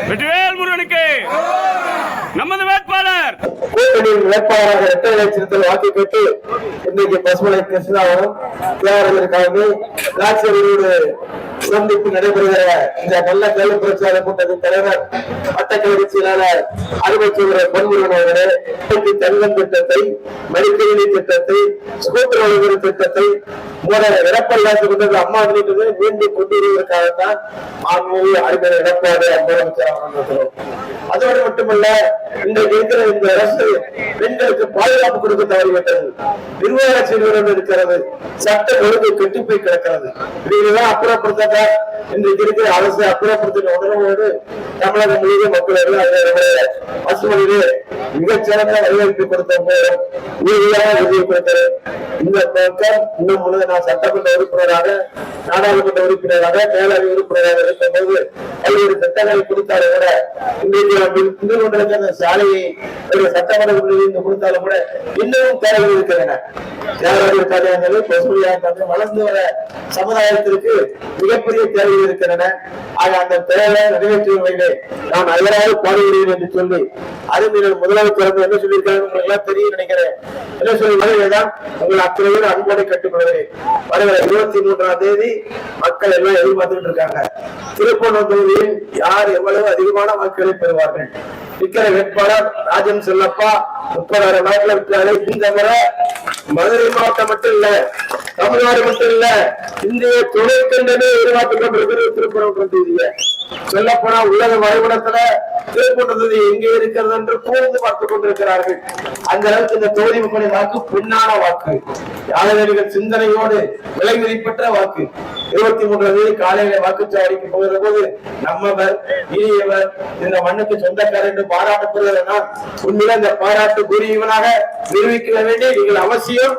வெற்றிவேல் முருகனுக்கு நமது வேட்பாளர் கூட்டணியின் வேட்பாளராக இரட்டை இலட்சத்தில் வாக்கு கேட்டு இன்றைக்கு பசுமலை கிருஷ்ணாவும் சந்திப்பு நடைபெறுகிற இந்த நல்ல கல்வி பிரச்சார கூட்டத்தின் தலைவர் வட்டக்கல்வி செயலாளர் அறிவிச்சுவர் பொன்முருகன் அவர்களே தங்கம் திட்டத்தை மடிக்கணினி திட்டத்தை ஸ்கூட்டர் வழங்குகிற திட்டத்தை எடப்பாடி கொண்டது அம்மா நினைத்தது மீண்டும் கொண்டு வருவதற்காகத்தான் அறிஞர் எடப்பாடி முதலமைச்சர். அதோடு மட்டுமல்ல, இன்றைக்கு இருக்கிற இந்த அரசு பெண்களுக்கு பாதுகாப்பு கொடுக்க தவறிவிட்டது. நிர்வாக செயல்கள் இருக்கிறது, சட்ட ஒழுங்கு கெட்டி போய் கிடக்கிறது. இதெல்லாம் அப்புறப்படுத்த இன்றைக்கு இருக்கிற அரசு அப்புறப்படுத்தின உணர்வோடு தமிழகம் முழுவதும் மக்கள் பசுமொழியிலே மிகச்சிறந்த வரவேற்பு கொடுத்த போதும் உறுதியாக உதவி கொடுத்தது. இந்த பக்கம் இன்னும் முழுவதும் நான் சட்டமன்ற உறுப்பினராக, நாடாளுமன்ற உறுப்பினராக, மேலவை உறுப்பினராக இருக்கும் போது பல்வேறு திட்டங்களை கொடுத்தாலும் கூட இன்றைக்கு சாலையை சட்டமன்ற கொடுத்தாலும் கூட இன்னமும் தேவைகள் இருக்கின்றன. வளர்ந்து வர சமுதாயத்திற்கு மிகப்பெரிய தேவைகள் இருக்கின்றன. அந்த தேவை நிறைவேற்றும் வகையிலே நான் அயராது பாடுகிறேன் என்று சொல்லி அறிஞர் முதலமைச்சர் என்ன சொல்லியிருக்காங்க உங்களுக்கு தெரியும் நினைக்கிறேன். என்ன சொல்லிதான் உங்கள் அத்தனை பேர் அன்போடு கட்டுக்கொள்கிறேன். வருகிற 23ஆம் தேதி மக்கள் எல்லாம் எதிர்பார்த்துட்டு இருக்காங்க. திருப்பூர் தொகுதியில் யார் எவ்வளவு அதிகமான வாக்குகளை பெறுவார்கள். இருக்கிற வேட்பாளர் ராஜன் செல்லப்பா 30,000 வாக்குல இருக்கிறாரு. இந்த முறை மதுரை மாவட்டம் மட்டும் இல்ல, தமிழ்நாடு மட்டும் இல்ல, இந்திய துணைக்கண்டமே எதிர்பார்த்துக் கொண்டிருக்கிறது திருப்பூர் தொகுதியை. சொல்ல போனா உலக வரைபடத்துல திருப்பூர் தொகுதி எங்கே இருக்கிறது என்று கூர்ந்து பார்த்துக் கொண்டிருக்கிறார்கள். அந்த அளவுக்கு இந்த தொகுதி மக்களின் வாக்கு பொன்னான வாக்கு, யாதவர்கள் சிந்தனையோடு விலை மதிப்பற்ற வாக்கு. 23ஆம் தேதி காலையில வாக்குச்சாவடிக்கு போகிற போது நம்மவர் இனியவர் இந்த மண்ணுக்கு சொந்தக்காரர் என்று பாராட்டப்படுவதனால் உண்மையில இந்த பாராட்டு கூறியவனாக நிரூபிக்க வேண்டிய நீங்கள் அவசியம்